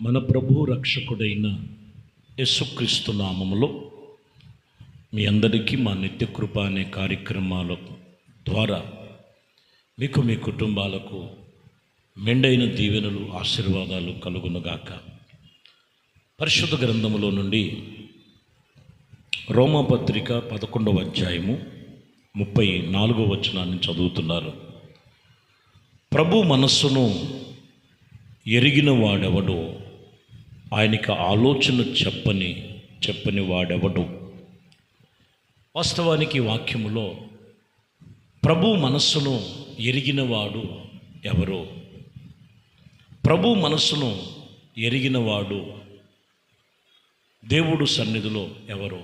మన ప్రభు రక్షకుడైన యేసుక్రీస్తు నామములో మీ అందరికీ మా నిత్య కృప అనే కార్యక్రమాల ద్వారా మీకు మీ కుటుంబాలకు మెండైన దీవెనలు ఆశీర్వాదాలు కలుగునుగాక. పరిశుద్ధ గ్రంథములో నుండి రోమాపత్రిక 11వ అధ్యాయము 34వ వచనాన్ని చదువుతున్నారు. ప్రభు మనస్సును ఎరిగిన వాడెవడో, ఆయనకి ఆలోచన చెప్పని వాడెవడు. వాస్తవానికి వాక్యములో ప్రభు మనస్సును ఎరిగినవాడు ఎవరో, ప్రభు మనస్సును ఎరిగినవాడు దేవుడు సన్నిధిలో ఎవరో,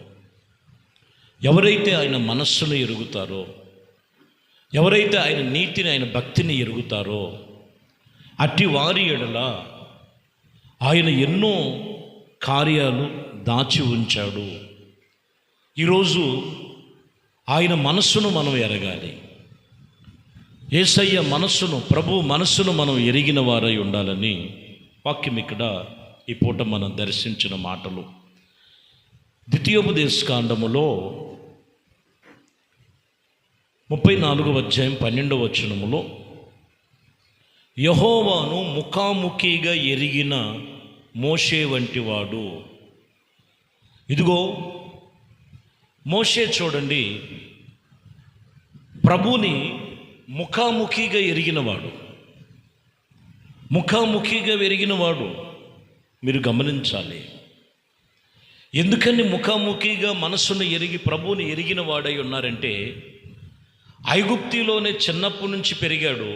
ఎవరైతే ఆయన మనస్సును ఎరుగుతారో, ఎవరైతే ఆయన నీతిని ఆయన భక్తిని ఎరుగుతారో, అట్టి వారి ఎడల ఆయన ఎన్నో కార్యాలు దాచి ఉంచాడు. ఈరోజు ఆయన మనస్సును మనం ఎరగాలి. యేసయ్య మనస్సును, ప్రభు మనస్సును మనం ఎరిగిన వారై ఉండాలని వాక్యం ఇక్కడ ఈ పూట మనం దర్శించిన మాటలు. ద్వితీయోపదేశకాండములో 34వ అధ్యాయం 12వ వచనములో యెహోవాను ముఖాముఖిగా ఎరిగిన మోషే వంటి వాడు. ఇదిగో మోషే చూడండి, ప్రభుని ముఖాముఖిగా ఎరిగినవాడు, ముఖాముఖిగా ఎరిగినవాడు. మీరు గమనించాలి, ఎందుకని ముఖాముఖిగా మనస్సును ఎరిగి ప్రభుని ఎరిగిన వాడై ఉన్నారంటే, ఐగుప్తిలోనే చిన్నప్పటి నుంచి పెరిగాడు.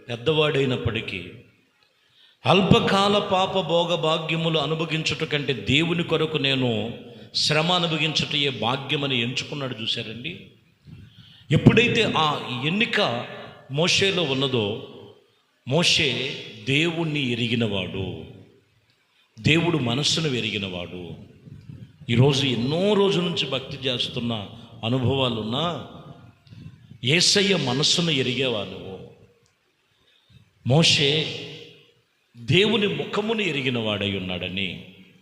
పెద్దవాడైనప్పటికీ అల్పకాల పాప భోగ భాగ్యములు అనుభవించుట కంటే దేవుని కొరకు నేను శ్రమ అనుభవించుటయే భాగ్యమని ఎంచుకున్నాడు. చూశారండి, ఎప్పుడైతే ఆ ఎన్నిక మోషేలో ఉన్నదో, మోషే దేవుణ్ణి ఎరిగినవాడు, దేవుడు మనస్సును ఎరిగినవాడు. ఈరోజు ఎన్నో రోజుల నుంచి భక్తి చేస్తున్న అనుభవాలున్నా యేసయ్య మనస్సును ఎరిగేవాడు. మోషే దేవుని ముఖమును ఎరిగిన వాడై ఉన్నాడని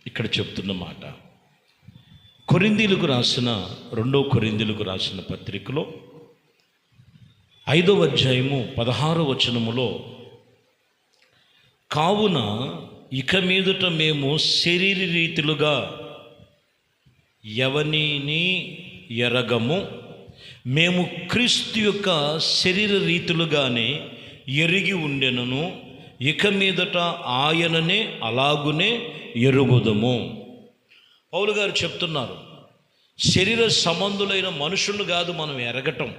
ఇక్కడ చెప్తున్న మాట. కొరింథీయులకు రాసిన 2వ కొరింథీయులకు రాసిన పత్రికలో 5వ అధ్యాయము 16వ వచనములో, కావున ఇక మీదట మేము శరీర రీతులుగా ఎవనిని ఎరగము, మేము క్రీస్తు యొక్క శరీర రీతులుగానే ఎరిగి ఉండెనను, ఇక మీదట ఆయననే అలాగునే ఎరుగుదము. పౌలు గారు చెప్తున్నారు, శరీర సంబంధులైన మనుషులు కాదు మనం ఎరగటం.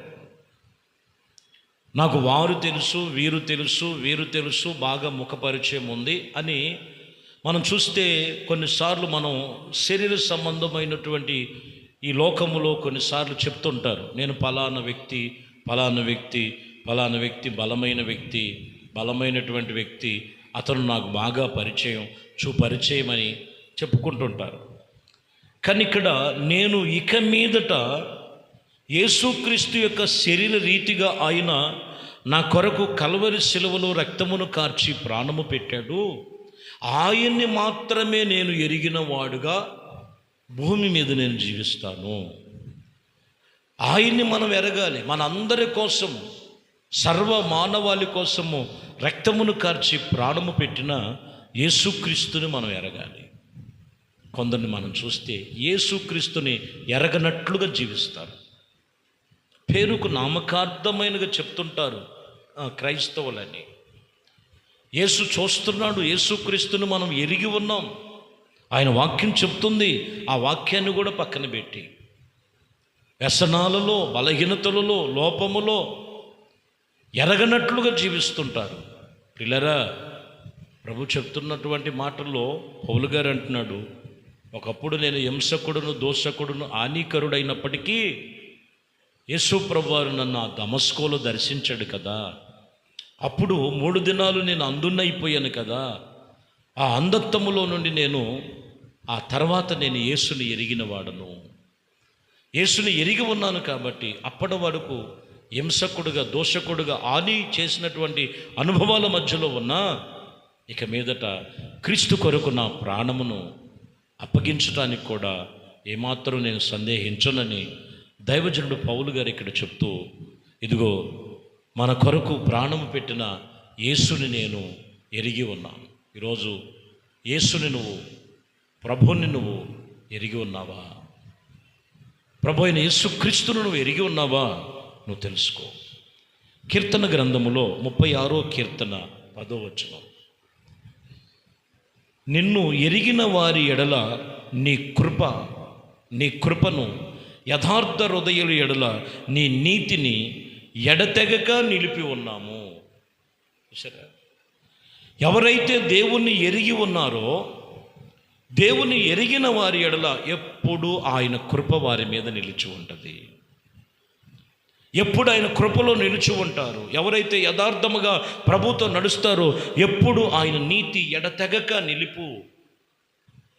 నాకు వారు తెలుసు, వీరు తెలుసు, వీరు తెలుసు, బాగా ముఖపరిచయం ఉంది అని మనం చూస్తే కొన్నిసార్లు మనం శరీర సంబంధమైనటువంటి ఈ లోకములో కొన్నిసార్లు చెప్తుంటారు, నేను ఫలానా వ్యక్తి, ఫలానా వ్యక్తి, ఫలానా వ్యక్తి బలమైన వ్యక్తి, బలమైనటువంటి వ్యక్తి, అతను నాకు బాగా పరిచయం అని చెప్పుకుంటుంటారు. కానీ ఇక్కడ నేను ఇక మీదట యేసుక్రీస్తు యొక్క శరీర రీతిగా ఆయన నా కొరకు కల్వరి శిలువలో రక్తమును కార్చి ప్రాణము పెట్టాడు, ఆయన్ని మాత్రమే నేను ఎరిగిన వాడుగా భూమి మీద నేను జీవిస్తాను. ఆయన్ని మనం ఎరగాలి. మన అందరి కోసం, సర్వ మానవాళి కోసము రక్తమును కార్చి ప్రాణము పెట్టిన యేసుక్రీస్తుని మనం ఎరగాలి. కొందరిని మనం చూస్తే యేసుక్రీస్తుని ఎరగనట్లుగా జీవిస్తారు. పేరుకు నామకార్థమైనగా చెప్తుంటారు క్రైస్తవులని. యేసు చూస్తున్నాడు, యేసుక్రీస్తుని మనం ఎరిగి ఉన్నాం, ఆయన వాక్యం చెప్తుంది. ఆ వాక్యాన్ని కూడా పక్కన పెట్టి వ్యసనాలలో, బలహీనతలలో, లోపములో ఎరగనట్లుగా జీవిస్తుంటారు. పిల్లరా, ప్రభు చెప్తున్నటువంటి మాటల్లో పౌలు గారు అంటున్నాడు, ఒకప్పుడు నేను హింసకుడును, దోషకుడును, హానికరుడైనప్పటికీ యేసు ప్రభు వారు నన్ను ఆ దమస్కోలో దర్శించాడు కదా, అప్పుడు 3 దినాలు నేను అందున్నైపోయాను కదా, ఆ అంధత్వములో నుండి నేను ఆ తర్వాత నేను యేసుని ఎరిగిన వాడను, యేసుని ఎరిగి ఉన్నాను కాబట్టి అప్పటి వరకు హింసకుడుగా, దోషకుడుగా, హాని చేసినటువంటి అనుభవాల మధ్యలో ఉన్నా ఇక మీదట క్రీస్తు కొరకు నా ప్రాణమును అప్పగించడానికి కూడా ఏమాత్రం నేను సందేహించనని దైవజనుడు పౌలు గారు ఇక్కడ చెప్తూ, ఇదిగో మన కొరకు ప్రాణము పెట్టిన యేసుని నేను ఎరిగి ఉన్నాను. ఈరోజు యేసుని నువ్వు, ప్రభుని నువ్వు ఎరిగి ఉన్నావా? ప్రభు అయిన యేసుక్రీస్తును నువ్వు ఎరిగి ఉన్నావా? నువ్వు తెలుసుకో. కీర్తన గ్రంథములో 36వ కీర్తన 10వ వచనం, నిన్ను ఎరిగిన వారి ఎడల నీ కృపను యథార్థ హృదయుల ఎడల నీ నీతిని ఎడతెగక నిలిపి ఉన్నాము. సరే, ఎవరైతే దేవుణ్ణి ఎరిగి ఉన్నారో, దేవుని ఎరిగిన వారి ఎడల ఎప్పుడు ఆయన కృప వారి మీద నిలిచి ఉంటుంది. ఎప్పుడు ఆయన కృపలో నిలిచి ఉంటారు. ఎవరైతే యథార్థముగా ప్రభుతో నడుస్తారో ఎప్పుడు ఆయన నీతి ఎడతెగక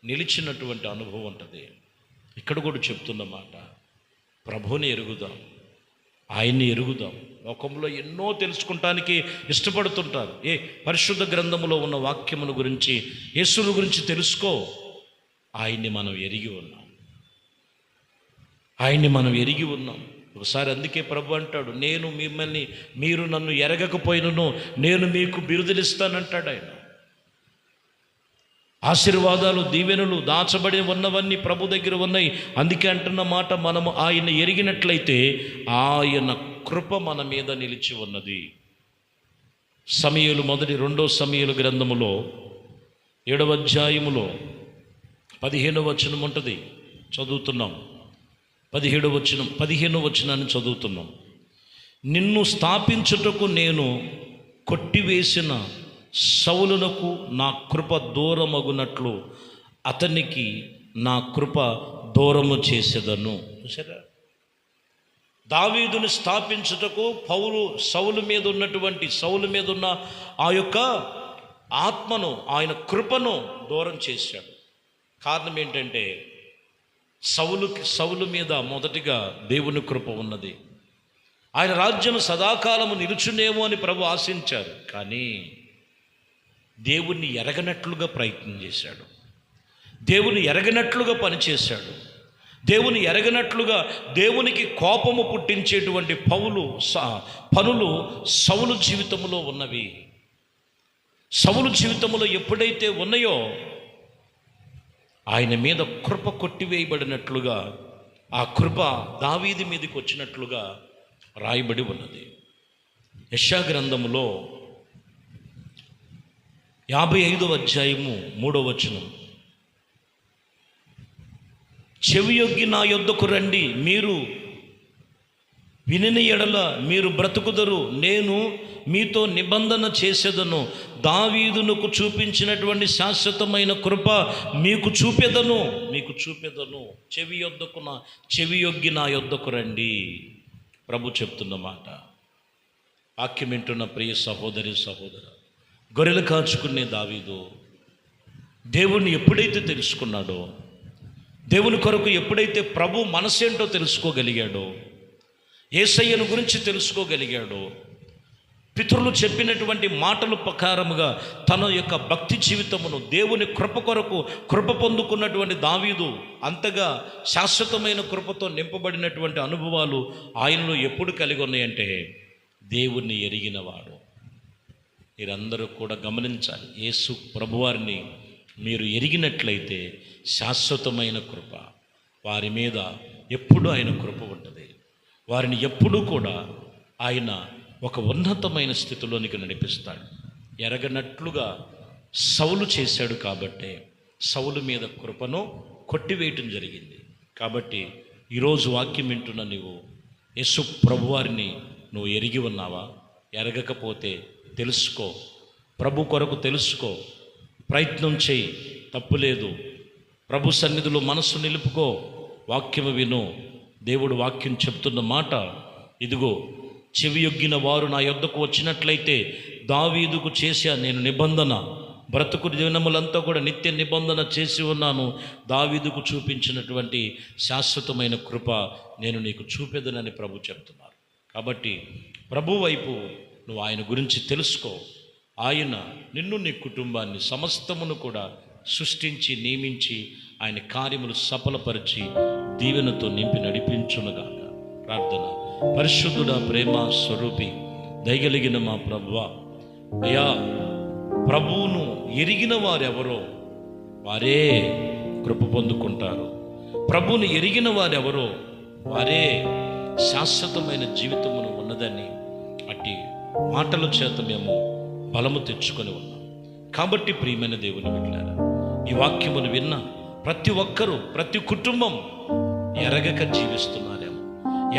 నిలిచినటువంటి అనుభవం ఉంటుంది. ఇక్కడ కూడా చెప్తున్న మాట, ప్రభువుని ఎరుగుదాం, ఆయన్ని ఎరుగుదాం. లోకంలో ఎన్నో తెలుసుకుంటానికి ఇష్టపడుతుంటారు. పరిశుద్ధ గ్రంథములో ఉన్న వాక్యమును గురించి, యేసుని గురించి తెలుసుకో. ఆయన్ని మనం ఎరిగి ఉన్నాం. ఒకసారి అందుకే ప్రభు అంటాడు, మీరు నన్ను ఎరగకపోయినను నేను మీకు బిరుదులిస్తానంటాడు ఆయన. ఆశీర్వాదాలు, దీవెనలు దాచబడి ఉన్నవన్నీ ప్రభు దగ్గర ఉన్నాయి. అందుకే అంటున్న మాట, మనము ఆయన ఎరిగినట్లయితే ఆయన కృప మన మీద నిలిచి ఉన్నది. సమూయేలు 2వ సమూయేలు గ్రంథములో 7వ అధ్యాయములో 15వ వచనం ఉంటుంది, చదువుతున్నాం. 15వ వచనాన్ని చదువుతున్నాం. నిన్ను స్థాపించుటకు నేను కొట్టివేసిన సౌలునకు నా కృప దూరమగునట్లు అతనికి నా కృప దూరము చేసేదను. చూసారా, దావీదుని స్థాపించుటకు సౌలు మీద ఉన్న ఆ యొక్క ఆత్మను, ఆయన కృపను దూరం చేశాడు. కారణం ఏంటంటే సౌలు మీద మొదటిగా దేవుని కృప ఉన్నది. ఆయన రాజ్యం సదాకాలము నిలుచునేమో అని ప్రభు ఆశించారు. కానీ దేవుణ్ణి ఎరగనట్లుగా ప్రయత్నం చేశాడు, దేవుని ఎరగనట్లుగా పనిచేశాడు, దేవుని ఎరగనట్లుగా దేవునికి కోపము పుట్టించేటువంటి పనులు సౌలు జీవితంలో ఉన్నవి. సౌలు జీవితంలో ఎప్పుడైతే ఉన్నాయో ఆయన మీద కృప కొట్టివేయబడినట్లుగా, ఆ కృప దావీదు మీదకి వచ్చినట్లుగా రాయబడి ఉన్నది. యెషయా గ్రంథములో 55వ అధ్యాయము 3వ వచనం, చెవియొగ్గి నా యొద్దకు రండి, మీరు వినిన ఎడల మీరు బ్రతుకుదరు, నేను మీతో నిబంధన చేసేదను, దావీదునకు చూపించినటువంటి శాశ్వతమైన కృప మీకు చూపెదను. చెవియొగ్గి నా యొద్దకు రండి. ప్రభు చెప్తున్న మాట. వాక్యం వింటున్న ప్రియ సహోదరి సహోదర, గొర్రెలు కాచుకునే దావీదు దేవుణ్ణి ఎప్పుడైతే తెలుసుకున్నాడో, దేవుని కొరకు ఎప్పుడైతే ప్రభు మనసేంటో తెలుసుకోగలిగాడో, యేసయ్యను గురించి తెలుసుకోగలిగాడో, పితరులు చెప్పినటువంటి మాటల ప్రకారముగా తన యొక్క భక్తి జీవితమును దేవుని కృప కొరకు కృప పొందుకున్నటువంటి దావీదు అంతగా శాశ్వతమైన కృపతో నింపబడినటువంటి అనుభవాలు ఆయనలో ఎప్పుడు కలిగి ఉన్నాయంటే దేవుణ్ణి ఎరిగినవాడు. మీరందరూ కూడా గమనించాలి, యేసు ప్రభువారిని మీరు ఎరిగినట్లయితే శాశ్వతమైన కృప వారి మీద ఎప్పుడు ఆయన కృప ఉంటుంది. వారిని ఎప్పుడూ కూడా ఆయన ఒక ఉన్నతమైన స్థితిలోనికి నడిపిస్తాడు. ఎరగనట్లుగా సౌలు చేశాడు కాబట్టి సౌలు మీద కృపను కొట్టివేయటం జరిగింది. కాబట్టి ఈరోజు వాక్యం వింటున్న నీవు యేసు ప్రభువారిని నువ్వు ఎరిగి ఉన్నావా? ఎరగకపోతే తెలుసుకో, ప్రభు కొరకు తెలుసుకో, ప్రయత్నం చేయి, తప్పులేదు. ప్రభు సన్నిధిలో మనస్సు నిలుపుకో, వాక్యము విను. దేవుడు వాక్యం చెప్తున్న మాట, ఇదిగో చెవియొగ్గిన వారు నా యొద్దకు వచ్చినట్లయితే దావీదుకు చేశా నేను నిబంధన, బ్రతుకు దినములంతా కూడా నిత్య నిబంధన చేసి ఉన్నాను. దావీదుకు చూపించినటువంటి శాశ్వతమైన కృప నేను నీకు చూపెదనని ప్రభు చెప్తున్నారు. కాబట్టి ప్రభు వైపు నువ్వు ఆయన గురించి తెలుసుకో, ఆయన నిన్ను నీ కుటుంబాన్ని సమస్తమును కూడా సృష్టించి నియమించి ఆయన కార్యములు సఫలపరిచి దీవెనతో నింపి నడిపించునుగాక. ప్రార్థన. పరిశుద్ధుడ, ప్రేమ స్వరూపి, దయగలిగిన మా ప్రభువా, అయ్యా, ప్రభువును ఎరిగిన వారెవరో వారే కృప పొందుకుంటారు. ప్రభువును ఎరిగిన వారెవరో వారే శాశ్వతమైన జీవితమును ఉన్నదని అట్టి మాటల చేత మేము బలము తెచ్చుకొని ఉన్నాం. కాబట్టి ప్రియమైన దేవుని బిడ్డలారా, ఈ వాక్యమును విన్న ప్రతి ఒక్కరూ, ప్రతి కుటుంబం ఎరగక జీవిస్తున్నారేమో,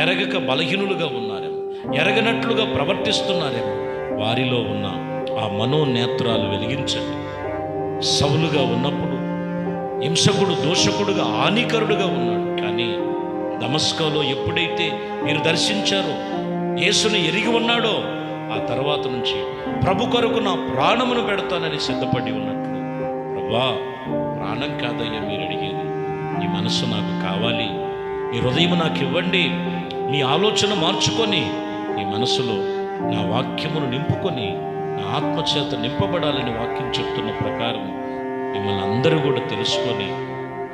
ఎరగక బలహీనులుగా ఉన్నారేమో, ఎరగనట్లుగా ప్రవర్తిస్తున్నారేమో, వారిలో ఉన్న ఆ మనోనేత్రాలు వెలిగించండి. సౌలుగా ఉన్నప్పుడు హింసకుడు, దోషకుడుగా, హానికరుడుగా ఉన్నాడు. కానీ దమస్కోలో ఎప్పుడైతే మీరు దర్శించారో, యేసుని ఎరిగి ఉన్నాడో, ఆ తర్వాత నుంచి ప్రభు కొరకు నా ప్రాణమును పెడతానని సిద్ధపడి ఉన్నట్లు, ప్రభువా, ప్రాణం కాదయ్యా మీరు అడిగేది, ఈ మనసు నాకు కావాలి, మీ హృదయం నాకు ఇవ్వండి, మీ ఆలోచన మార్చుకొని ఈ మనసులో నా వాక్యమును నింపుకొని నా ఆత్మచేత నింపబడాలని వాక్యం చెప్తున్న ప్రకారం మిమ్మల్ని అందరూ కూడా తెలుసుకొని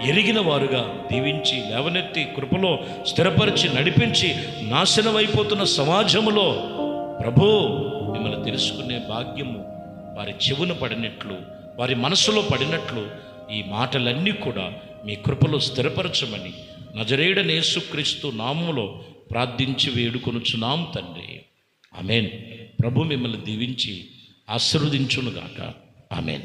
ఎరిగిన వారుగా దీవించి లేవనెత్తి కృపలో స్థిరపరిచి నడిపించి నాశనమైపోతున్న సమాజములో ప్రభు మిమ్మల్ని తెలుసుకునే భాగ్యము వారి చెవున పడినట్లు, వారి మనసులో పడినట్లు ఈ మాటలన్నీ కూడా మీ కృపలో స్థిరపరచమని నజరేయుడైన యేసుక్రీస్తు నామములో ప్రార్థించి వేడుకొనుచున్నాం తండ్రి. ఆమేన్. ప్రభు మిమ్మల్ని దీవించి ఆశీర్వదించునుగాక. ఆమేన్.